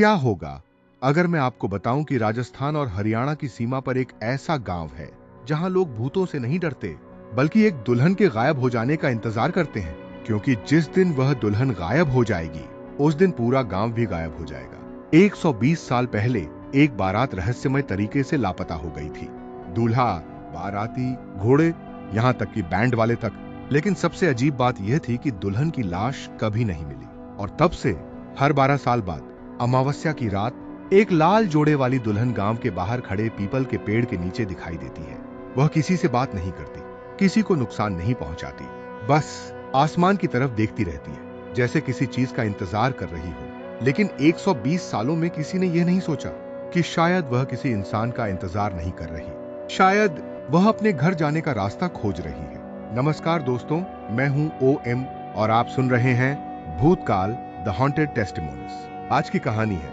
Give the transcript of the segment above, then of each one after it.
क्या होगा अगर मैं आपको बताऊं कि राजस्थान और हरियाणा की सीमा पर एक ऐसा गांव है जहां लोग भूतों से नहीं डरते बल्कि एक दुल्हन के गायब हो जाने का इंतजार करते हैं, क्योंकि जिस दिन वह दुल्हन गायब हो जाएगी उस दिन पूरा गांव भी गायब हो जाएगा। 120 साल पहले एक बारात रहस्यमय तरीके से लापता हो गई थी। दूल्हा, बाराती, घोड़े, यहां तक कि बैंड वाले तक। लेकिन सबसे अजीब बात यह थी कि दुल्हन की लाश कभी नहीं मिली। और तब से हर 12 साल बाद अमावस्या की रात एक लाल जोड़े वाली दुल्हन गांव के बाहर खड़े पीपल के पेड़ के नीचे दिखाई देती है। वह किसी से बात नहीं करती, किसी को नुकसान नहीं पहुंचाती, बस आसमान की तरफ देखती रहती है जैसे किसी चीज का इंतजार कर रही हो। लेकिन 120 सालों में किसी ने यह नहीं सोचा कि शायद वह किसी इंसान का इंतजार नहीं कर रही, शायद वह अपने घर जाने का रास्ता खोज रही है। नमस्कार दोस्तों, मैं हूं OM और आप सुन रहे हैं भूतकाल द हॉन्टेड टेस्टिमोनीज। आज की कहानी है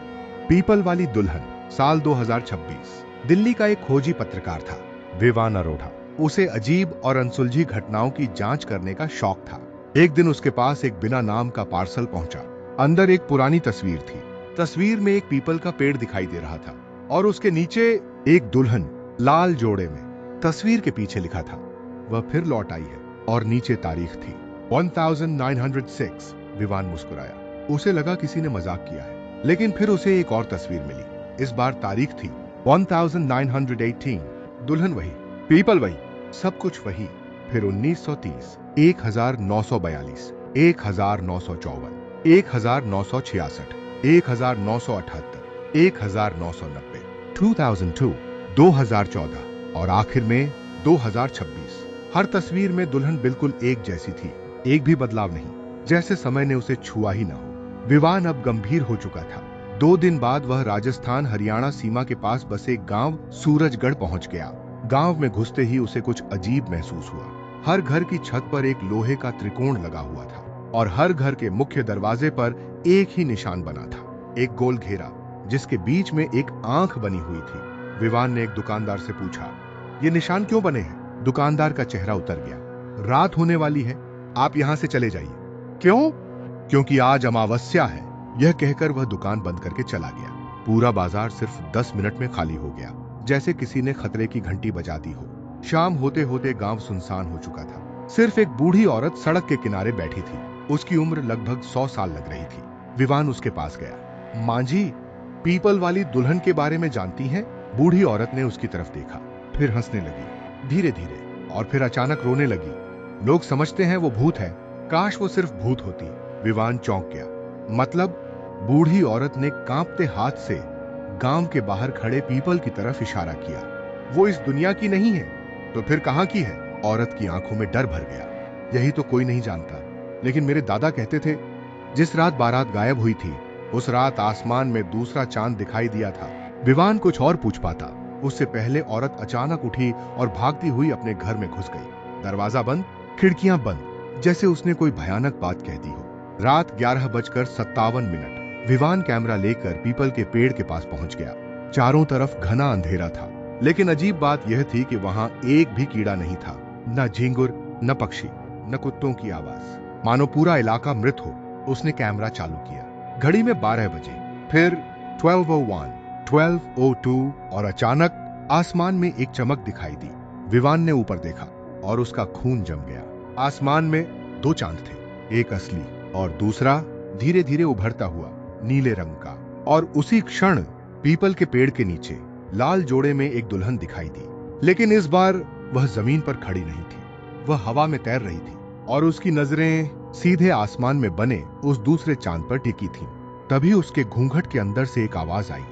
पीपल वाली दुल्हन। साल 2026। दिल्ली का एक खोजी पत्रकार था, विवान अरोड़ा। उसे अजीब और अनसुलझी घटनाओं की जांच करने का शौक था। एक दिन उसके पास एक बिना नाम का पार्सल पहुंचा। अंदर एक पुरानी तस्वीर थी। तस्वीर में एक पीपल का पेड़ दिखाई दे रहा था और उसके नीचे एक दुल्हन लाल जोड़े में। तस्वीर के पीछे लिखा था, वह फिर लौट आई है, और नीचे तारीख थी 1906। विवान मुस्कुराया। उसे लगा किसी ने मजाक किया है। लेकिन फिर उसे एक और तस्वीर मिली। इस बार तारीख थी 1918। दुल्हन वही, पीपल वही, सब कुछ वही। फिर 1930, 1942, 1954, 1966, 1978, 1990, 2002, 2014 और आखिर में 2026। हर तस्वीर में दुल्हन बिल्कुल एक जैसी थी, एक भी बदलाव नहीं, जैसे समय ने उसे छुआ ही ना हो। विवान अब गंभीर हो चुका था। 2 दिन बाद वह राजस्थान हरियाणा सीमा के पास बसे गांव सूरजगढ़ पहुंच गया। गांव में घुसते ही उसे कुछ अजीब महसूस हुआ। हर घर की छत पर एक लोहे का त्रिकोण लगा हुआ था और हर घर के मुख्य दरवाजे पर एक ही निशान बना था, एक गोल घेरा जिसके बीच में एक आंख बनी हुई थी। विवान ने एक दुकानदार से पूछा, ये निशान क्यों बने हैं? दुकानदार का चेहरा उतर गया। रात होने वाली है, आप यहां से चले जाइए। क्यों? क्योंकि आज अमावस्या है। यह कहकर वह दुकान बंद करके चला गया। पूरा बाजार सिर्फ 10 मिनट में खाली हो गया, जैसे किसी ने खतरे की घंटी बजा दी हो। शाम होते होते गांव सुनसान हो चुका था। सिर्फ एक बूढ़ी औरत सड़क के किनारे बैठी थी। उसकी उम्र लगभग 100 साल लग रही थी। विवान उसके पास गया। मां जी, पीपल वाली दुल्हन के बारे में जानती हैं? बूढ़ी औरत ने उसकी तरफ देखा, फिर हंसने लगी धीरे धीरे, और फिर अचानक रोने लगी। लोग समझते हैं वो भूत है, काश वो सिर्फ भूत होती। विवान चौंक गया। मतलब? बूढ़ी औरत ने कांपते हाथ से गांव के बाहर खड़े पीपल की तरफ इशारा किया। वो इस दुनिया की नहीं है, तो फिर कहां की है? औरत की आंखों में डर भर गया। यही तो कोई नहीं जानता, लेकिन मेरे दादा कहते थे जिस रात बारात गायब हुई थी उस रात आसमान में दूसरा चांद दिखाई दिया था। विवान कुछ और पूछ पाता, उससे पहले औरत अचानक उठी और भागती हुई अपने घर में घुस गई। दरवाजा बंद, खिड़कियां बंद, जैसे उसने कोई भयानक बात कह दी हो। रात 11:57। विवान कैमरा लेकर पीपल के पेड़ के पास पहुंच गया। चारों तरफ घना अंधेरा था, लेकिन अजीब बात यह थी कि वहां एक भी कीड़ा नहीं था। न झींगुर, न पक्षी, न कुत्तों की आवाज, मानो पूरा इलाका मृत हो। उसने कैमरा चालू किया। घड़ी में 12 बजे, फिर 12:01, 12:02 और अचानक आसमान में एक चमक दिखाई दी। विवान ने ऊपर देखा और उसका खून जम गया। आसमान में 2 चांद थे, एक असली और दूसरा धीरे धीरे उभरता हुआ नीले रंग का। और उसी क्षण पीपल के पेड़ के नीचे लाल जोड़े में एक दुल्हन दिखाई दी। लेकिन इस बार वह जमीन पर खड़ी नहीं थी, वह हवा में तैर रही थी और उसकी नजरें सीधे आसमान में बने उस दूसरे चांद पर टिकी थीं। तभी उसके घूंघट के अंदर से एक आवाज आई,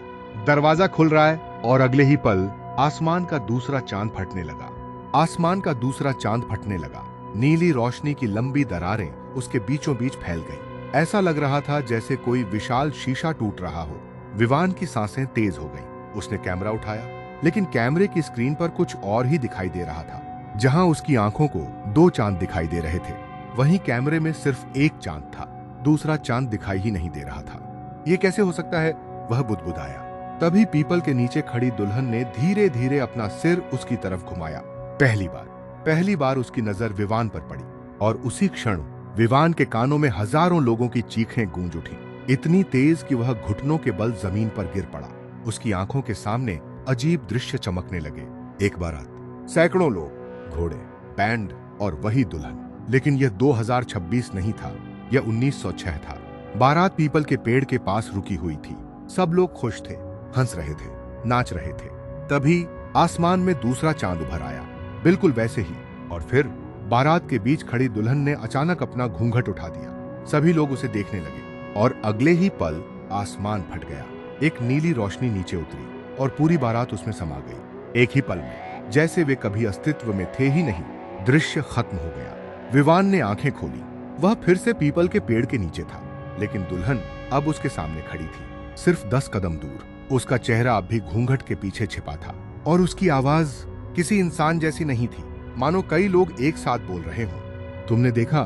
दरवाजा खुल रहा है। और अगले ही पल आसमान का दूसरा चांद फटने लगा। आसमान का दूसरा चांद फटने लगा। नीली रोशनी की लंबी दरारें उसके बीचों बीच फैल गईं। ऐसा लग रहा था जैसे कोई विशाल शीशा टूट रहा हो। विवान की सांसें तेज हो गईं। उसने कैमरा उठाया, लेकिन कैमरे की स्क्रीन पर कुछ और ही दिखाई दे रहा था। जहां उसकी आंखों को 2 चांद दिखाई दे रहे थे, वहीं कैमरे में सिर्फ एक चांद था। दूसरा चांद दिखाई ही नहीं दे रहा था। ये कैसे हो सकता है? वह बुदबुदाया। तभी पीपल के नीचे खड़ी दुल्हन ने धीरे धीरे अपना सिर उसकी तरफ घुमाया। पहली बार उसकी नजर विवान पर पड़ी और उसी क्षण विवान के कानों में हजारों लोगों की चीखें गूंज उठी। इतनी तेज कि वह घुटनों के बल जमीन पर गिर पड़ा। उसकी आंखों के सामने अजीब दृश्य चमकने लगे। एक बारात, सैकड़ों लोग, घोड़े, बैंड और वही दुल्हन। लेकिन यह 2026 नहीं था, यह 1906 था। बारात पीपल के पेड़ के पास रुकी हुई थी। सब लोग खुश थे, हंस रहे थे, नाच रहे थे। तभी आसमान में दूसरा चांद उभर आया, बिल्कुल वैसे ही। और फिर बारात के बीच खड़ी दुल्हन ने अचानक अपना घूंघट उठा दिया। सभी लोग उसे देखने लगे और अगले ही पल आसमान फट गया। एक नीली रोशनी नीचे उतरी और पूरी बारात उसमें समा गई। एक ही पल में, जैसे वे कभी अस्तित्व में थे ही नहीं, दृश्य खत्म हो गया। विवान ने आंखें खोली। वह फिर से पीपल के पेड़ के नीचे था, लेकिन दुल्हन अब उसके सामने खड़ी थी, सिर्फ 10 कदम दूर। उसका चेहरा अब भी घूंघट के पीछे छिपा था और उसकी आवाज किसी इंसान जैसी नहीं थी, मानो कई लोग एक साथ बोल रहे हों। तुमने देखा,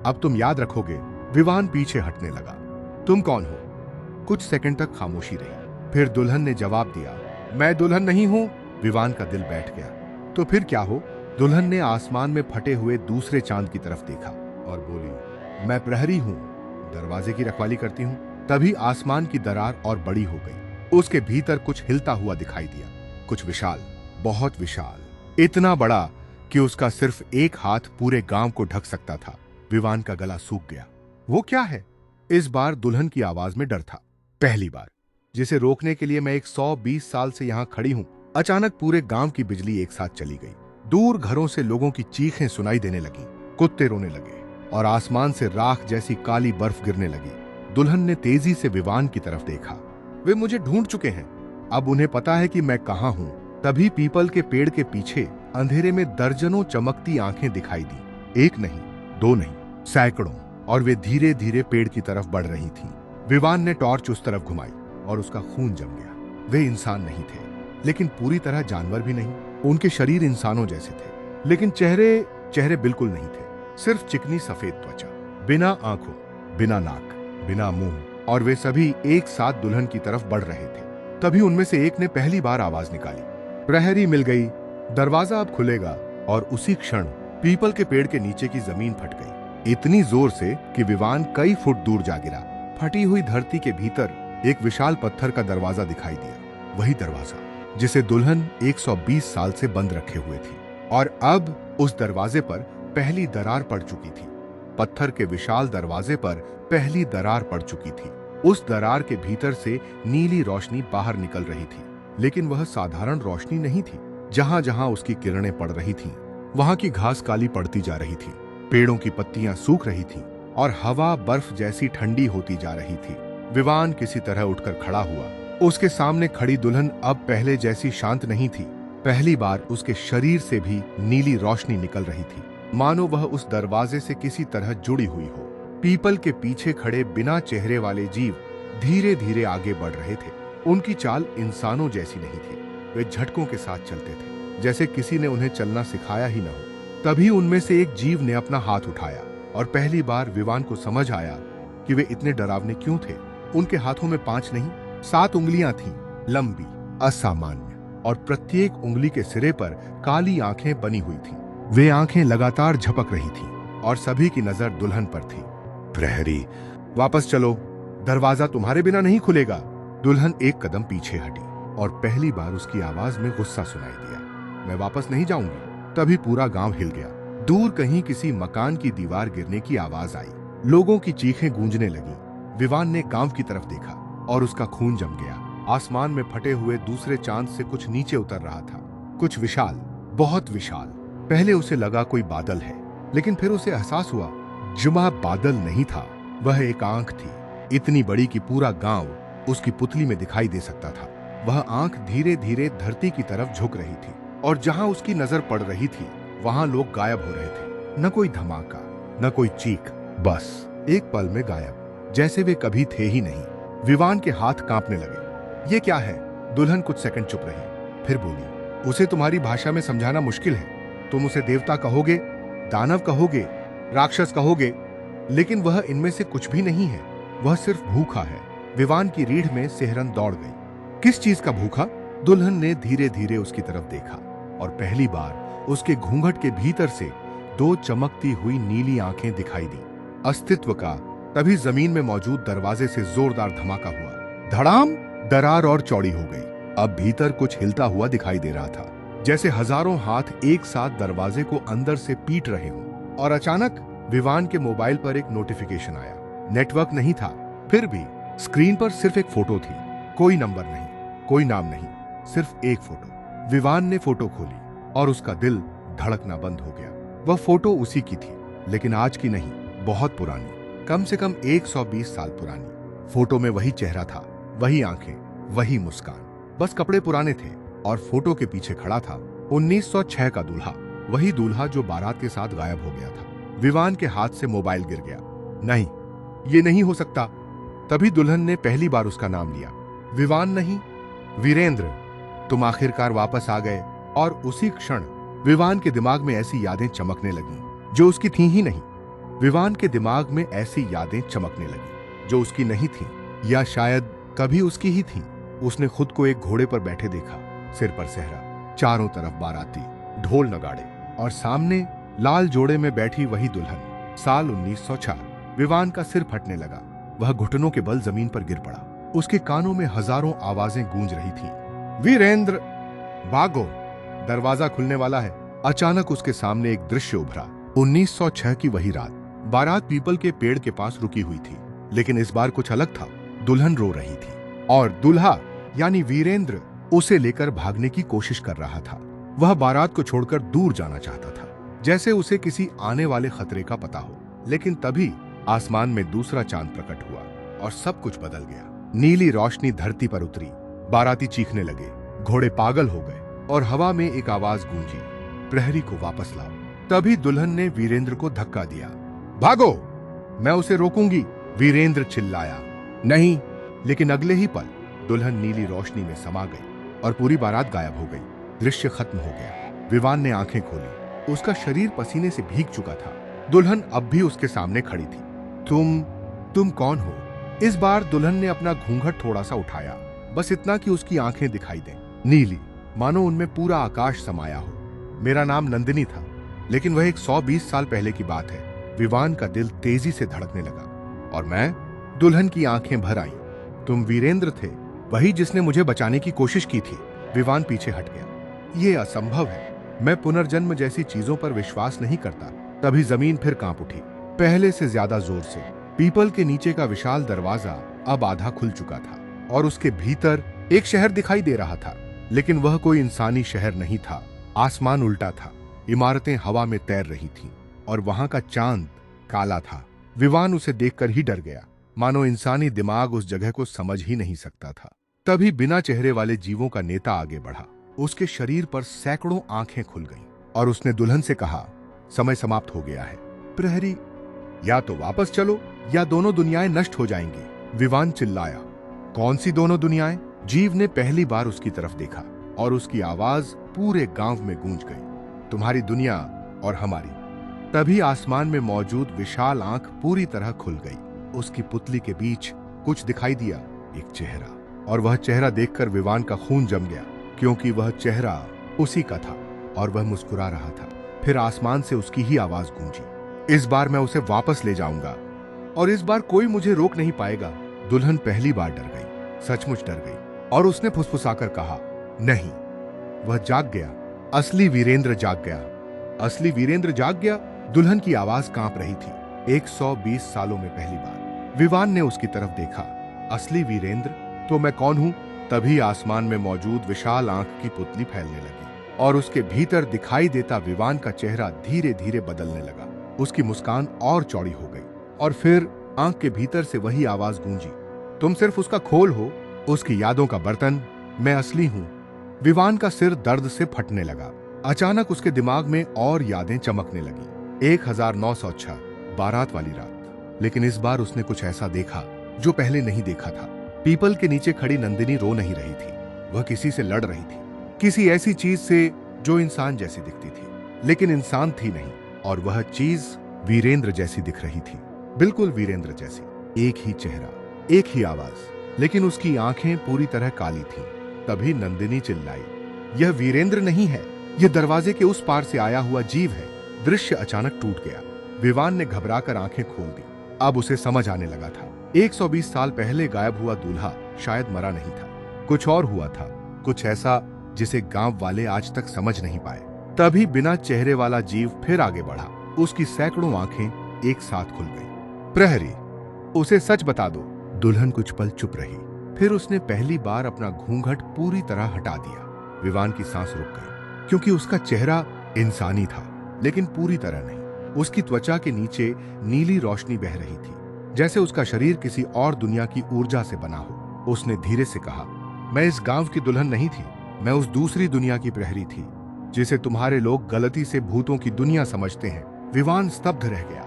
अब तुम याद रखोगे। विवान पीछे हटने लगा। तुम कौन हो? कुछ सेकंड तक खामोशी रही। फिर दुल्हन ने जवाब दिया, मैं दुल्हन नहीं हूं। विवान का दिल बैठ गया। तो फिर क्या हो? दुल्हन ने आसमान में फटे हुए दूसरे चांद की तरफ देखा और बोली, मैं प्रहरी हूं, दरवाजे की रखवाली करती हूं। तभी आसमान की दरार और बड़ी हो गई। उसके भीतर कुछ हिलता हुआ दिखाई दिया, कुछ विशाल, बहुत विशाल, इतना बड़ा कि उसका सिर्फ एक हाथ पूरे गांव को ढक सकता था। विवान का गला सूख गया। वो क्या है? इस बार दुल्हन की आवाज में डर था। पहली बार, जिसे रोकने के लिए मैं 120 साल से यहां खड़ी हूं। अचानक पूरे गांव की बिजली एक साथ चली गई। दूर घरों से लोगों की चीखें सुनाई देने लगी, कुत्ते रोने लगे और आसमान से राख जैसी काली बर्फ गिरने लगी। दुल्हन ने तेजी से विवान की तरफ देखा। वे मुझे ढूंढ चुके हैं, अब उन्हें पता है कि मैं कहां हूं। तभी पीपल के पेड़ के पीछे अंधेरे में दर्जनों चमकती आंखें दिखाई दी। एक नहीं, दो नहीं, सैकड़ों। और वे धीरे धीरे पेड़ की तरफ बढ़ रही थीं। विवान ने टॉर्च उस तरफ घुमाई और उसका खून जम गया। वे इंसान नहीं थे, लेकिन पूरी तरह जानवर भी नहीं। उनके शरीर इंसानों जैसे थे, लेकिन चेहरे बिल्कुल नहीं थे। सिर्फ चिकनी सफेद त्वचा, बिना आंखों, बिना नाक, बिना मुंह। और वे सभी एक साथ दुल्हन की तरफ बढ़ रहे थे। तभी उनमें से एक ने पहली बार आवाज निकाली, प्रहरी मिल गई, दरवाजा अब खुलेगा। और उसी क्षण पीपल के पेड़ के नीचे की जमीन फट गई, इतनी जोर से कि विवान कई फुट दूर जा गिरा। फटी हुई धरती के भीतर एक विशाल पत्थर का दरवाजा दिखाई दिया, वही दरवाजा जिसे दुल्हन 120 साल से बंद रखे हुए थी। और अब उस दरवाजे पर पहली दरार पड़ चुकी थी। पत्थर के विशाल दरवाजे पर पहली दरार पड़ चुकी थी। उस दरार के भीतर से नीली रोशनी बाहर निकल रही थी, लेकिन वह साधारण रोशनी नहीं थी। जहां जहां उसकी किरणें पड़ रही थीं, वहां की घास काली पड़ती जा रही थी, पेड़ों की पत्तियां सूख रही थीं और हवा बर्फ जैसी ठंडी होती जा रही थी। विवान किसी तरह उठकर खड़ा हुआ। उसके सामने खड़ी दुल्हन अब पहले जैसी शांत नहीं थी। पहली बार उसके शरीर से भी नीली रोशनी निकल रही थी, मानो वह उस दरवाजे से किसी तरह जुड़ी हुई हो। पीपल के पीछे खड़े बिना चेहरे वाले जीव धीरे धीरे आगे बढ़ रहे थे। उनकी चाल इंसानों जैसी नहीं थी। वे झटकों के साथ चलते थे, जैसे किसी ने उन्हें चलना सिखाया ही न हो। तभी उनमें से एक जीव ने अपना हाथ उठाया और पहली बार विवान को समझ आया कि वे इतने डरावने क्यों थे। उनके हाथों में 5 नहीं, 7 उंगलियां थीं, लंबी, असामान्य, और प्रत्येक उंगली के सिरे पर काली आंखें बनी हुई थीं। वे आंखें लगातार झपक रही थीं और सभी की नजर दुल्हन पर थी। प्रहरी, वापस चलो, दरवाजा तुम्हारे बिना नहीं खुलेगा। दुल्हन एक कदम पीछे हटी और पहली बार उसकी आवाज में गुस्सा सुनाई दिया, मैं वापस नहीं जाऊंगी। तभी पूरा गांव हिल गया। दूर कहीं किसी मकान की दीवार गिरने की आवाज आई, लोगों की चीखें गूंजने लगी। विवान ने गांव की तरफ देखा और उसका खून जम गया। आसमान में फटे हुए दूसरे चांद से कुछ नीचे उतर रहा था, कुछ विशाल, बहुत विशाल। पहले उसे लगा कोई बादल है, लेकिन फिर उसे एहसास हुआ जुमा बादल नहीं था, वह एक आंख थी, इतनी बड़ी कि पूरा गांव उसकी पुतली में दिखाई दे सकता था। वह आंख धीरे धीरे धरती की तरफ झुक रही थी और जहां उसकी नजर पड़ रही थी वहां लोग गायब हो रहे थे। न कोई धमाका, न कोई चीख, बस एक पल में गायब, जैसे वे कभी थे ही नहीं। विवान के हाथ कांपने लगे। ये क्या है? दुल्हन कुछ सेकंड चुप रही, फिर बोली, उसे तुम्हारी भाषा में समझाना मुश्किल है। तुम उसे देवता कहोगे, दानव कहोगे, राक्षस कहोगे, लेकिन वह इनमें से कुछ भी नहीं है। वह सिर्फ भूखा है। विवान की रीढ़ में सिहरन दौड़ गई। किस चीज का भूखा? दुल्हन ने धीरे धीरे उसकी तरफ देखा और पहली बार उसके घूंघट के भीतर से 2 चमकती हुई नीली आंखें दिखाई दी। अस्तित्व का तभी जमीन में मौजूद दरवाजे से जोरदार धमाका हुआ। धड़ाम! दरार और चौड़ी हो गई। अब भीतर कुछ हिलता हुआ दिखाई दे रहा था, जैसे हजारों हाथ एक साथ दरवाजे को अंदर से पीट रहे हों। और अचानक विवान के मोबाइल पर एक नोटिफिकेशन आया। नेटवर्क नहीं था, फिर भी स्क्रीन पर सिर्फ एक फोटो थी। कोई नंबर नहीं, कोई नाम नहीं, सिर्फ एक फोटो। विवान ने फोटो खोली और उसका दिल धड़कना बंद हो गया। वह फोटो उसी की थी, लेकिन आज की नहीं, बहुत पुरानी, कम से कम 120 साल पुरानी। फोटो में वही चेहरा था, वही आंखें, वही मुस्कान, बस कपड़े पुराने थे। और फोटो के पीछे खड़ा था 1906 का दूल्हा, वही दूल्हा जो बारात के साथ गायब हो गया था। विवान के हाथ से मोबाइल गिर गया। नहीं, ये नहीं हो सकता। तभी दुल्हन ने पहली बार उसका नाम लिया। विवान नहीं, वीरेंद्र, तुम आखिरकार वापस आ गए। और उसी क्षण विवान के दिमाग में ऐसी यादें चमकने लगीं जो उसकी थी ही नहीं। विवान के दिमाग में ऐसी यादें चमकने लगीं जो उसकी नहीं थी, या शायद कभी उसकी ही थी। उसने खुद को एक घोड़े पर बैठे देखा, सिर पर सेहरा, चारों तरफ बाराती, ढोल नगाड़े, और सामने लाल जोड़े में बैठी वही दुल्हन। साल 1906। विवान का सिर फटने लगा। वह घुटनों के बल जमीन पर गिर पड़ा। उसके कानों में हजारों आवाजें गूंज रही थीं। वीरेंद्र, भागो, दरवाजा खुलने वाला है। अचानक उसके सामने एक दृश्य उभरा। 1906 की वही रात। बारात पीपल के पेड़ के पास रुकी हुई थी, लेकिन इस बार कुछ अलग था। दुल्हन रो रही थी और दूल्हा यानी वीरेंद्र उसे लेकर भागने की कोशिश कर रहा था। वह बारात को छोड़कर दूर जाना चाहता था, जैसे उसे किसी आने वाले खतरे का पता हो। लेकिन तभी आसमान में दूसरा चांद प्रकट हुआ और सब कुछ बदल गया। नीली रोशनी धरती पर उतरी, बाराती चीखने लगे, घोड़े पागल हो गए और हवा में एक आवाज गूंजी, प्रहरी को वापस लाओ। तभी दुल्हन ने वीरेंद्र को धक्का दिया। भागो, मैं उसे रोकूंगी, वीरेंद्र चिल्लाया। नहीं, लेकिन अगले ही पल दुल्हन नीली रोशनी में समा गई और पूरी बारात गायब हो गई। दृश्य खत्म हो गया। विवान ने आंखें खोली। उसका शरीर पसीने से भीग चुका था। दुल्हन अब भी उसके सामने खड़ी थी। तुम कौन हो? इस बार दुल्हन ने अपना घूंघट थोड़ा सा उठाया, बस इतना कि उसकी आंखें दिखाई दें, नीली, मानो उनमें पूरा आकाश समाया हो। मेरा नाम नंदिनी था, लेकिन वह 120 साल पहले की बात है। विवान का दिल तेजी से धड़कने लगा। और मैं? दुल्हन की आंखें भर आईं। तुम वीरेंद्र थे, वही जिसने मुझे बचाने की कोशिश की थी। विवान पीछे हट गया। ये असंभव है, मैं पुनर्जन्म जैसी चीजों पर विश्वास नहीं करता। तभी जमीन फिर कांप उठी, पहले से ज्यादा जोर से। पीपल के नीचे का विशाल दरवाजा अब आधा खुल चुका था और उसके भीतर एक शहर दिखाई दे रहा था, लेकिन वह कोई इंसानी शहर नहीं था। आसमान उल्टा था, इमारतें हवा में तैर रही थीं और वहां का चांद काला था। विवान उसे देखकर ही डर गया, मानो इंसानी दिमाग उस जगह को समझ ही नहीं सकता था। तभी बिना चेहरे वाले जीवों का नेता आगे बढ़ा। उसके शरीर पर सैकड़ों आंखें खुल गईं और उसने दुल्हन से कहा, समय समाप्त हो गया है। प्रहरी, या तो वापस चलो या दोनों दुनियाएं नष्ट हो जाएंगी। विवान चिल्लाया। कौन सी दोनों दुनियाएं? जीव ने पहली बार उसकी तरफ देखा और उसकी आवाज पूरे गांव में गूंज गई। तुम्हारी दुनिया और हमारी। तभी आसमान में मौजूद विशाल आंख पूरी तरह खुल गई। उसकी पुतली के बीच कुछ दिखाई दिया, एक चेहरा। और वह चेहरा देखकर विवान का खून जम गया, क्योंकि वह चेहरा उसी का था और वह मुस्कुरा रहा था। फिर आसमान से उसकी ही आवाज गूंजी, इस बार मैं उसे वापस ले जाऊंगा और इस बार कोई मुझे रोक नहीं पाएगा। दुल्हन पहली बार डर गई, सचमुच डर गई, और उसने फुसफुसाकर कहा, नहीं। वह जाग गया, असली वीरेंद्र जाग गया। असली वीरेंद्र जाग गया। दुल्हन की आवाज कांप रही थी। 120 सालों में पहली बार। विवान ने उसकी तरफ देखा। असली वीरेंद्र? तो मैं कौन हूं? तभी आसमान में मौजूद विशाल आंख की पुतली फैलने लगी और उसके भीतर दिखाई देता विवान का चेहरा धीरे धीरे बदलने लगा। उसकी मुस्कान और चौड़ी हो गई और फिर आंख के भीतर से वही आवाज गूंजी, तुम सिर्फ उसका खोल हो, उसकी यादों का बर्तन। मैं असली हूं। विवान का सिर दर्द से फटने लगा। अचानक उसके दिमाग में और यादें चमकने लगी। 1906, बारात वाली रात। लेकिन इस बार उसने कुछ ऐसा देखा जो पहले नहीं देखा था। पीपल के नीचे खड़ी नंदिनी रो नहीं रही थी, वह किसी से लड़ रही थी, किसी ऐसी चीज से जो इंसान जैसी दिखती थी, लेकिन इंसान थी नहीं। और वह चीज वीरेंद्र जैसी दिख रही थी, बिल्कुल वीरेंद्र जैसी। एक ही चेहरा, एक ही आवाज, लेकिन उसकी आंखें पूरी तरह काली थीं। तभी नंदिनी चिल्लाई, यह वीरेंद्र नहीं है, यह दरवाजे के उस पार से आया हुआ जीव है। दृश्य अचानक टूट गया। विवान ने घबराकर आंखें खोल दी। अब उसे समझ आने लगा था। 120 साल पहले गायब हुआ दूल्हा शायद मरा नहीं था, कुछ और हुआ था, कुछ ऐसा जिसे गांव वाले आज तक समझ नहीं पाए। तभी बिना चेहरे वाला जीव फिर आगे बढ़ा। उसकी सैकड़ों आंखें एक साथ खुल गई। प्रहरी, उसे सच बता दो। दुल्हन कुछ पल चुप रही, फिर उसने पहली बार अपना घूंघट पूरी तरह हटा दिया। विवान की सांस रुक गई, क्योंकि उसका चेहरा इंसानी था, लेकिन पूरी तरह नहीं। उसकी त्वचा के नीचे नीली रोशनी बह रही थी, जैसे उसका शरीर किसी और दुनिया की ऊर्जा से बना हो। उसने धीरे से कहा, मैं इस गांव की दुल्हन नहीं थी, मैं उस दूसरी दुनिया की प्रहरी थी, जिसे तुम्हारे लोग गलती से भूतों की दुनिया समझते हैं। विवान स्तब्ध रह गया।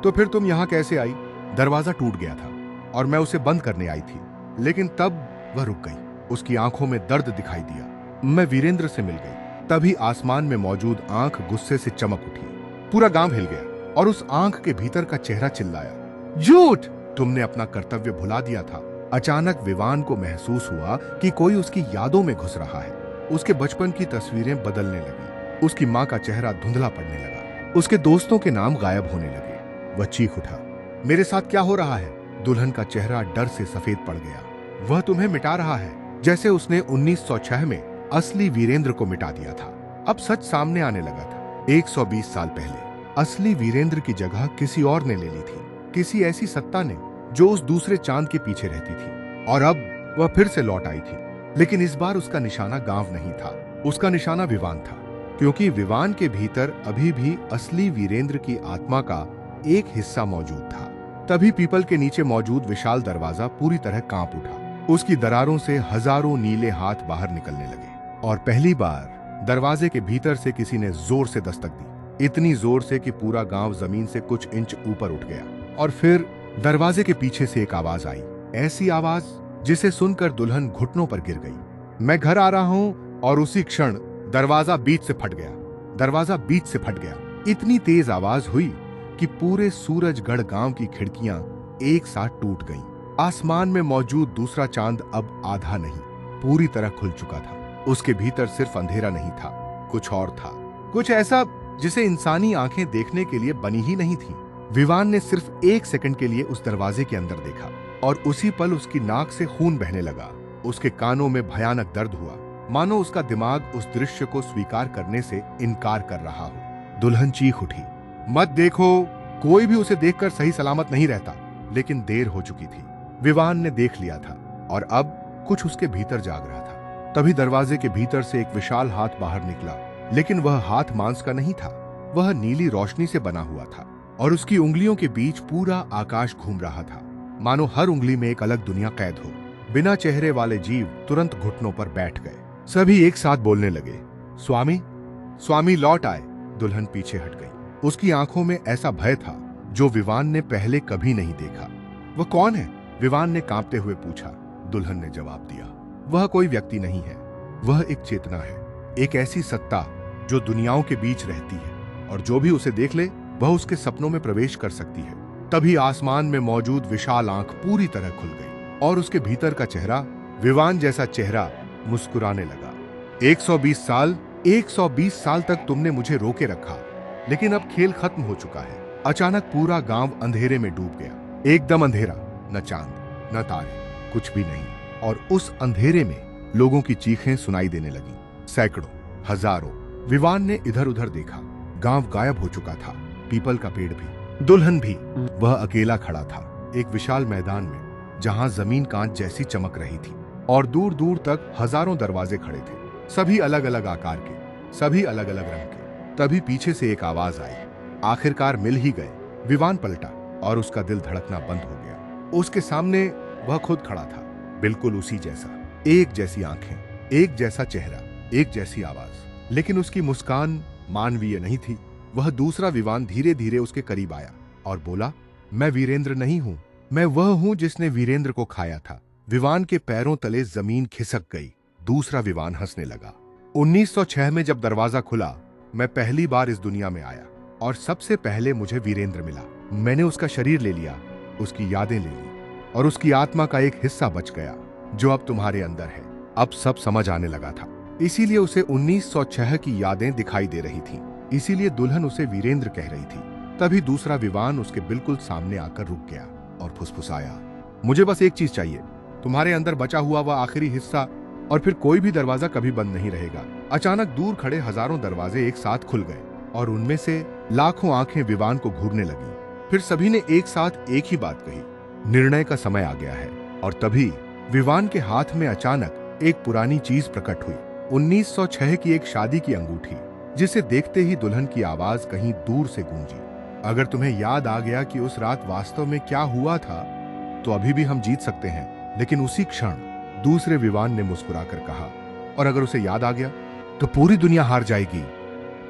तो फिर तुम यहाँ कैसे आई? दरवाजा टूट गया था और मैं उसे बंद करने आई थी, लेकिन तब वह रुक गई। उसकी आंखों में दर्द दिखाई दिया। मैं वीरेंद्र से मिल गई। तभी आसमान में मौजूद आंख गुस्से से चमक उठी। पूरा गांव हिल गया और उस आंख के भीतर का चेहरा चिल्लाया, झूठ! तुमने अपना कर्तव्य भुला दिया था। अचानक विवान को महसूस हुआ कि कोई उसकी यादों में घुस रहा है। उसके बचपन की तस्वीरें बदलने लगी। उसकी माँ का चेहरा धुंधला पड़ने लगा। उसके दोस्तों के नाम गायब होने लगे। वह चीख उठा, मेरे साथ क्या हो रहा है? दुल्हन का चेहरा डर से सफेद पड़ गया। वह तुम्हें मिटा रहा है, जैसे उसने 1906 में असली वीरेंद्र को मिटा दिया था। अब सच सामने आने लगा था। 120 साल पहले असली वीरेंद्र की जगह किसी और ने ले ली थी, किसी ऐसी सत्ता ने जो उस दूसरे चांद के पीछे रहती थी। और अब वह फिर से लौट आई थी, लेकिन इस बार उसका निशाना गांव नहीं था, उसका निशाना विवान था, क्योंकि विवान के भीतर अभी भी असली वीरेंद्र की आत्मा का एक हिस्सा मौजूद था। तभी पीपल के नीचे मौजूद विशाल दरवाजा पूरी तरह कांप उठा। उसकी दरारों से हजारों नीले हाथ बाहर निकलने लगे और पहली बार दरवाजे के भीतर से किसी ने जोर से दस्तक दी, इतनी जोर से कि पूरा गांव जमीन से कुछ इंच ऊपर उठ गया। और फिर दरवाजे के पीछे से एक आवाज आई, ऐसी आवाज जिसे सुनकर दुल्हन घुटनों पर गिर गई। मैं घर आ रहा हूं। और उसी क्षण दरवाजा बीच से फट गया। दरवाजा बीच से फट गया। इतनी तेज आवाज हुई कि पूरे सूरजगढ़ गांव की खिड़कियां एक साथ टूट गईं। आसमान में मौजूद दूसरा चांद अब आधा नहीं, पूरी तरह खुल चुका था। उसके भीतर सिर्फ अंधेरा नहीं था, कुछ और था, कुछ ऐसा जिसे इंसानी आंखें देखने के लिए बनी ही नहीं थी। विवान ने सिर्फ 1 सेकंड के लिए उस दरवाजे के अंदर देखा और उसी पल उसकी नाक से खून बहने लगा। उसके कानों में भयानक दर्द हुआ, मानो उसका दिमाग उस दृश्य को स्वीकार करने से इनकार कर रहा हो। दुल्हन चीख उठी, मत देखो, कोई भी उसे देखकर सही सलामत नहीं रहता। लेकिन देर हो चुकी थी। विवान ने देख लिया था और अब कुछ उसके भीतर जाग रहा था। तभी दरवाजे के भीतर से एक विशाल हाथ बाहर निकला, लेकिन वह हाथ मांस का नहीं था, वह नीली रोशनी से बना हुआ था और उसकी उंगलियों के बीच पूरा आकाश घूम रहा था, मानो हर उंगली में एक अलग दुनिया कैद हो। बिना चेहरे वाले जीव तुरंत घुटनों पर बैठ गए। सभी एक साथ बोलने लगे, स्वामी, स्वामी लौट आए। दुल्हन पीछे हट गई। उसकी आंखों में ऐसा भय था जो विवान ने पहले कभी नहीं देखा। वह कौन है? विवान ने कांपते हुए पूछा। दुल्हन ने जवाब दिया, वह कोई व्यक्ति नहीं है, वह एक चेतना है, एक ऐसी सत्ता जो दुनियाओं के बीच रहती है और जो भी उसे देख ले वह उसके सपनों में प्रवेश कर सकती है। तभी आसमान में मौजूद विशाल आंख पूरी तरह खुल गई और उसके भीतर का चेहरा, विवान जैसा चेहरा, मुस्कुराने लगा। 120 साल तक तुमने मुझे रोके रखा, लेकिन अब खेल खत्म हो चुका है। अचानक पूरा गांव अंधेरे में डूब गया, एकदम अंधेरा, न चांद न तारे, कुछ भी नहीं। और उस अंधेरे में लोगों की चीखें सुनाई देने लगी, सैकड़ों, हजारों। विवान ने इधर उधर देखा, गांव गायब हो चुका था, पीपल का पेड़ भी, दुल्हन भी। वह अकेला खड़ा था एक विशाल मैदान में, जहां जमीन कांच जैसी चमक रही थी और दूर दूर तक हजारों दरवाजे खड़े थे, सभी अलग अलग आकार के, सभी अलग अलग रंग के। तभी पीछे से एक आवाज आई, आखिरकार मिल ही गए। विवान पलटा और उसका दिल धड़कना बंद हो गया। उसके सामने वह खुद खड़ा था, बिल्कुल उसी जैसा, एक जैसी आंखें, एक जैसा चेहरा, एक जैसी आवाज। लेकिन उसकी मुस्कान मानवीय नहीं थी। वह दूसरा विवान धीरे धीरे उसके करीब आया और बोला, मैं वीरेंद्र नहीं हूं, मैं वह हूं जिसने वीरेंद्र को खाया था। विवान के पैरों तले जमीन खिसक गई। दूसरा विवान हंसने लगा। 1906 में जब दरवाजा खुला, मैं पहली बार इस दुनिया में आया और सबसे पहले मुझे वीरेंद्र मिला। मैंने उसका शरीर ले लिया, उसकी यादें ले ली और उसकी आत्मा का एक हिस्सा बच गया जो अब तुम्हारे अंदर है। अब सब समझ आने लगा था, इसीलिए उसे 1906 की यादें दिखाई दे रही थी, इसीलिए दुल्हन उसे वीरेंद्र कह रही थी। तभी दूसरा विवान उसके बिल्कुल सामने आकर रुक गया और फुसफुसाया, मुझे बस एक चीज चाहिए, तुम्हारे अंदर बचा हुआ वह आखिरी हिस्सा, और फिर कोई भी दरवाजा कभी बंद नहीं रहेगा। अचानक दूर खड़े हजारों दरवाजे एक साथ खुल गए और उनमें से लाखों आंखें विवान को घूरने लगी। फिर सभी ने एक साथ एक ही बात कही, निर्णय का समय आ गया है। और तभी विवान के हाथ में अचानक एक पुरानी चीज प्रकट हुई, 1906 की एक शादी की अंगूठी, जिसे देखते ही दुल्हन की आवाज कहीं दूर से गूंजी। अगर तुम्हें याद आ गया कि उस रात वास्तव में क्या हुआ था, तो अभी भी हम जीत सकते हैं। लेकिन उसी क्षण दूसरे विवान ने मुस्कुराकर कहा, और अगर उसे याद आ गया तो पूरी दुनिया हार जाएगी।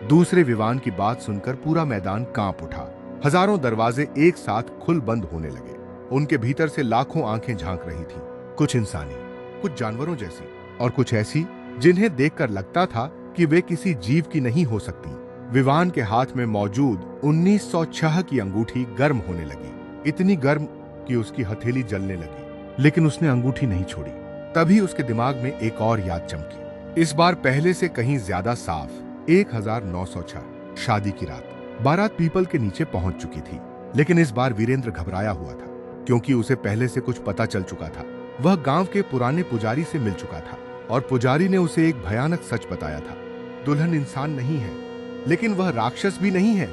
दूसरे विवान की बात सुनकर पूरा मैदान कांप उठा। हजारों दरवाजे एक साथ खुल बंद होने लगे। उनके भीतर से लाखों आंखें झांक रही थीं, कुछ इंसानी, कुछ जानवरों जैसी, और कुछ ऐसी जिन्हें देखकर लगता था कि वे किसी जीव की नहीं हो सकती। विवान के हाथ में मौजूद 1906 की अंगूठी गर्म होने लगी, इतनी गर्म कि उसकी हथेली जलने लगी। लेकिन उसने अंगूठी नहीं छोड़ी। तभी उसके दिमाग में एक और याद चमकी, इस बार पहले से कहीं ज्यादा साफ। 1906 शादी की रात। बारात पीपल के नीचे पहुंच चुकी थी, लेकिन इस बार वीरेंद्र घबराया हुआ था, क्योंकि उसे पहले से कुछ पता चल चुका था। वह गांव के पुराने पुजारी से मिल चुका था और पुजारी ने उसे एक भयानक सच बताया था। दुल्हन इंसान नहीं है, लेकिन वह राक्षस भी नहीं है,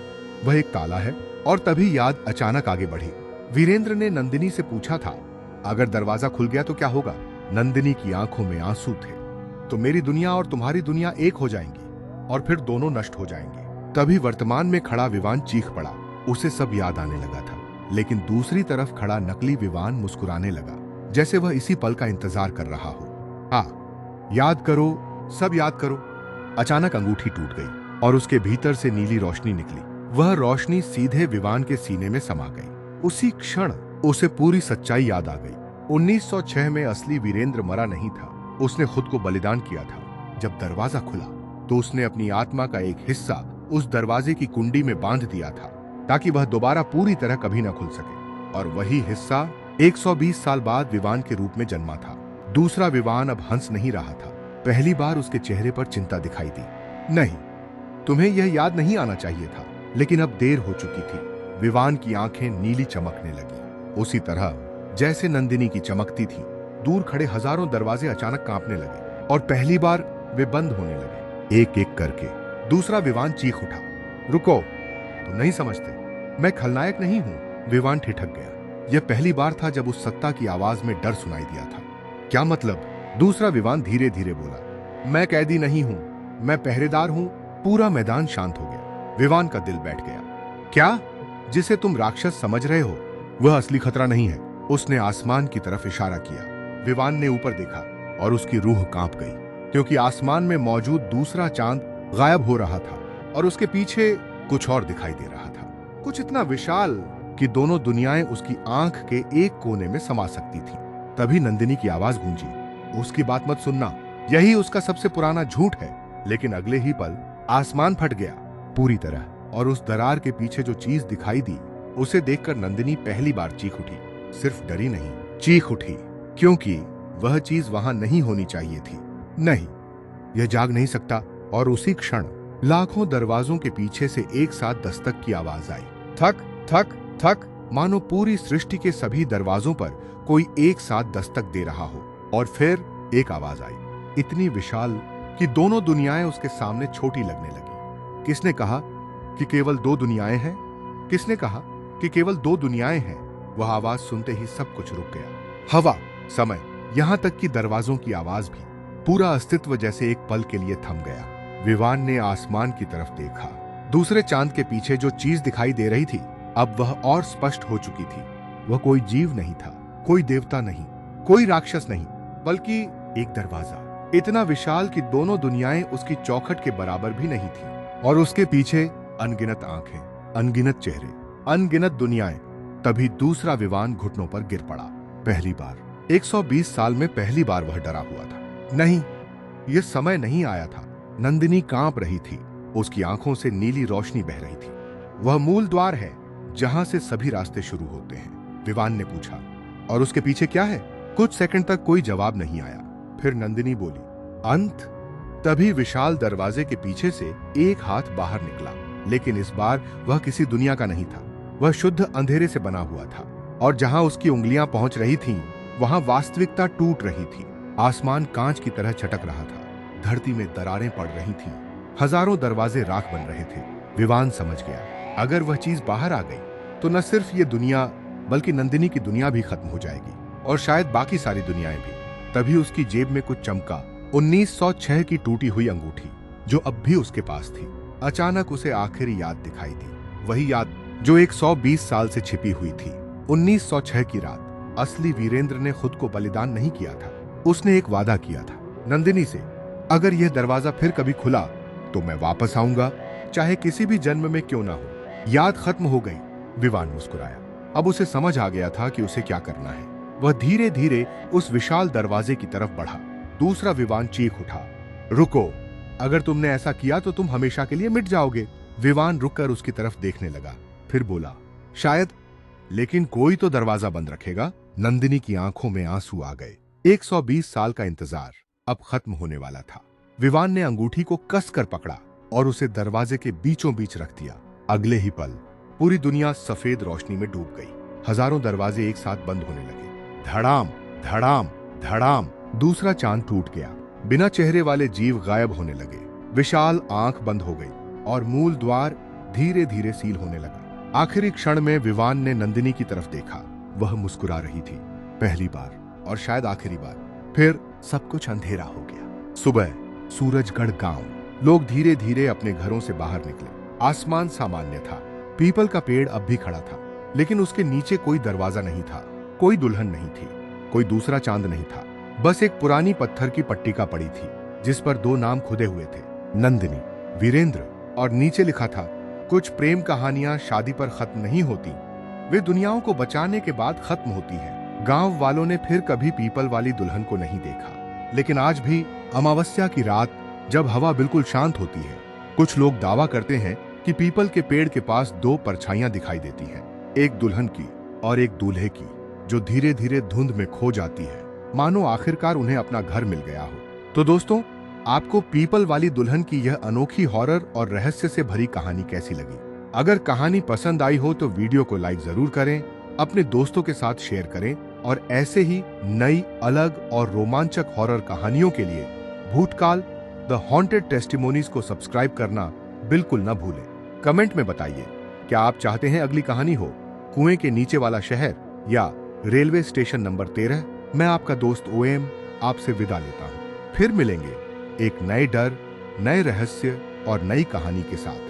वह एक ताला है। और तभी याद अचानक आगे बढ़ी। वीरेंद्र ने नंदिनी से पूछा था, अगर दरवाजा खुल गया तो क्या होगा? नंदिनी की आंखों में आंसू थे। तो मेरी दुनिया और तुम्हारी दुनिया एक हो जाएंगी और फिर दोनों नष्ट हो जाएंगी। तभी वर्तमान में खड़ा विवान चीख पड़ा। उसे सब याद आने लगा था, लेकिन दूसरी तरफ खड़ा नकली विवान मुस्कुराने लगा, जैसे वह इसी पल का इंतजार कर रहा हो। हाँ, याद करो, सब याद करो। अचानक अंगूठी टूट गई और उसके भीतर से नीली रोशनी निकली। वह रोशनी सीधे विवान के सीने में समा गई। उसी क्षण उसे पूरी सच्चाई याद आ गई। 1906 में असली वीरेंद्र मरा नहीं था, उसने खुद को बलिदान किया था। जब दरवाजा खुला तो उसने अपनी आत्मा का एक हिस्सा उस दरवाजे की कुंडी में बांध दिया था, ताकि वह दोबारा पूरी तरह कभी न खुल सके। और वही हिस्सा 120 साल बाद विवान के रूप में जन्मा था। दूसरा विवान अब हंस नहीं रहा था। पहली बार उसके चेहरे पर चिंता दिखाई दी। नहीं, तुम्हें यह याद नहीं आना चाहिए था, लेकिन अब देर हो चुकी थी। विवान की आंखें नीली चमकने लगी, उसी तरह जैसे नंदिनी की चमकती थी। दूर खड़े हजारों दरवाजे अचानक कांपने लगे और पहली बार वे बंद होने लगे, एक एक करके। दूसरा विवान चीख उठा, रुको, तुम नहीं समझते, मैं खलनायक नहीं हूं। विवान ठिठक गया। यह पहली बार था जब उस सत्ता की आवाज में डर सुनाई दिया था। क्या मतलब? दूसरा विवान धीरे धीरे बोला, मैं कैदी नहीं हूं, मैं पहरेदार हूं। पूरा मैदान शांत हो गया। विवान का दिल बैठ गया। क्या? जिसे तुम राक्षस समझ रहे हो, वह असली खतरा नहीं है। उसने आसमान की तरफ इशारा किया। विवान ने ऊपर देखा और उसकी रूह कांप गई, क्योंकि आसमान में मौजूद दूसरा चांद गायब हो रहा था और उसके पीछे कुछ और दिखाई दे रहा था, कुछ इतना विशाल कि दोनों दुनियाएं उसकी आंख के एक कोने में समा सकती थी। तभी नंदिनी की आवाज गूंजी, उसकी बात मत सुनना, यही उसका सबसे पुराना झूठ है। लेकिन अगले ही पल आसमान फट गया पूरी तरह, और उस दरार के पीछे जो चीज दिखाई दी, उसे देखकर नंदिनी पहली बार चीख उठी। सिर्फ डरी नहीं, चीख उठी, क्योंकि वह चीज वहां नहीं होनी चाहिए थी। नहीं, यह जाग नहीं सकता। और उसी क्षण लाखों दरवाजों के पीछे से एक साथ दस्तक की आवाज आई, थक थक थक, मानो पूरी सृष्टि के सभी दरवाजों पर कोई एक साथ दस्तक दे रहा हो। और फिर एक आवाज आई, इतनी विशाल कि दोनों दुनियाएं उसके सामने छोटी लगने लगी। किसने कहा कि केवल दो दुनियाएं हैं? किसने कहा कि केवल दो दुनियाएं हैं? वह आवाज सुनते ही सब कुछ रुक गया। हवा, समय, यहां तक कि दरवाजों की आवाज भी, पूरा अस्तित्व जैसे एक पल के लिए थम गया। विवान ने आसमान की तरफ देखा। दूसरे चांद के पीछे जो चीज दिखाई दे रही थी, अब वह और स्पष्ट हो चुकी थी। वह कोई जीव नहीं था, कोई देवता नहीं, कोई राक्षस नहीं, बल्कि एक दरवाजा, इतना विशाल कि दोनों दुनियाएं उसकी चौखट के बराबर भी नहीं थी। और उसके पीछे अनगिनत आंखें, अनगिनत चेहरे, अनगिनत दुनियाएं। तभी दूसरा विवान घुटनों पर गिर पड़ा। पहली बार 120 साल में पहली बार वह डरा हुआ था। नहीं, यह समय नहीं आया था। नंदिनी कांप रही थी, उसकी आंखों से नीली रोशनी बह रही थी। वह मूल द्वार है जहां से सभी रास्ते शुरू होते हैं, विवान ने पूछा। और उसके पीछे क्या है? कुछ सेकंड तक कोई जवाब नहीं आया। फिर नंदिनी बोली, अंत। तभी विशाल दरवाजे के पीछे से एक हाथ बाहर निकला। लेकिन इस बार वह किसी दुनिया का नहीं था। वह शुद्ध अंधेरे से बना हुआ था और जहां उसकी उंगलियां पहुंच रही थीं, वहां वास्तविकता टूट रही थी। आसमान कांच की तरह चटक रहा था, धरती में दरारें पड़ रही थीं, हजारों दरवाजे राख बन रहे थे। विवान समझ गया, अगर वह चीज बाहर आ गई तो न सिर्फ ये दुनिया बल्कि नंदिनी की दुनिया भी खत्म हो जाएगी और शायद बाकी सारी दुनियाएं भी। तभी उसकी जेब में कुछ चमका। 1906 की टूटी हुई अंगूठी जो अब भी उसके पास थी। अचानक उसे आखिरी याद दिखाई दी, वही याद जो 120 साल से छिपी हुई थी। 1906 की रात असली वीरेंद्र ने खुद को बलिदान नहीं किया था। उसने एक वादा किया था नंदिनी से, अगर यह दरवाजा फिर कभी खुला तो मैं वापस आऊंगा, चाहे किसी भी जन्म में क्यों ना हो। याद खत्म हो गई। विवान मुस्कुराया। अब उसे समझ आ गया था कि उसे क्या करना है। वह धीरे धीरे उस विशाल दरवाजे की तरफ बढ़ा। दूसरा विवान चीख उठा, रुको, अगर तुमने ऐसा किया तो तुम हमेशा के लिए मिट जाओगे। विवान रुककर उसकी तरफ देखने लगा, फिर बोला, शायद, लेकिन कोई तो दरवाजा बंद रखेगा। नंदिनी की आंखों में आंसू आ गए। 120 साल का इंतजार अब खत्म होने वाला था। विवान ने अंगूठी को कसकर पकड़ा और उसे दरवाजे के बीचों बीच रख दिया। अगले ही पल पूरी दुनिया सफेद रोशनी में डूब गई। हजारों दरवाजे एक साथ बंद होने लगे। धड़ाम धड़ाम धड़ाम। दूसरा चांद टूट गया। बिना चेहरे वाले जीव गायब होने लगे। विशाल आंख बंद हो गई और मूल द्वार धीरे धीरे सील होने लगा। आखिरी क्षण में विवान ने नंदिनी की तरफ देखा। वह मुस्कुरा रही थी, पहली बार और शायद आखिरी बार। फिर सब कुछ अंधेरा हो गया। सुबह, सूरजगढ़ गांव। लोग धीरे धीरे अपने घरों से बाहर निकले। आसमान सामान्य था। पीपल का पेड़ अब भी खड़ा था, लेकिन उसके नीचे कोई दरवाजा नहीं था, कोई दुल्हन नहीं थी, कोई दूसरा चांद नहीं था। बस एक पुरानी पत्थर की पट्टिका पड़ी थी जिस पर 2 नाम खुदे हुए थे, नंदिनी, वीरेंद्र, और नीचे लिखा था, कुछ प्रेम कहानियां शादी पर खत्म नहीं होती, वे दुनियाओं को बचाने के बाद खत्म होती है। गांव वालों ने फिर कभी पीपल वाली दुल्हन को नहीं देखा, लेकिन आज भी अमावस्या की रात जब हवा बिल्कुल शांत होती है, कुछ लोग दावा करते हैं कि पीपल के पेड़ के पास 2 परछाइयां दिखाई देती हैं, एक दुल्हन की और एक दूल्हे की, जो धीरे धीरे धुंध में खो जाती है, मानो आखिरकार उन्हें अपना घर मिल गया हो। तो दोस्तों, आपको पीपल वाली दुल्हन की यह अनोखी हॉरर और रहस्य से भरी कहानी कैसी लगी? अगर कहानी पसंद आई हो तो वीडियो को लाइक जरूर करें, अपने दोस्तों के साथ शेयर करें और ऐसे ही नई, अलग और रोमांचक हॉरर कहानियों के लिए भूतकाल द हॉन्टेड टेस्टिमोनीज को सब्सक्राइब करना बिल्कुल न भूलें। कमेंट में बताइए, क्या आप चाहते हैं अगली कहानी हो कुएं के नीचे वाला शहर या रेलवे स्टेशन नंबर 13? मैं आपका दोस्त OM आपसे विदा लेता हूं। फिर मिलेंगे एक नए डर, नए रहस्य और नई कहानी के साथ।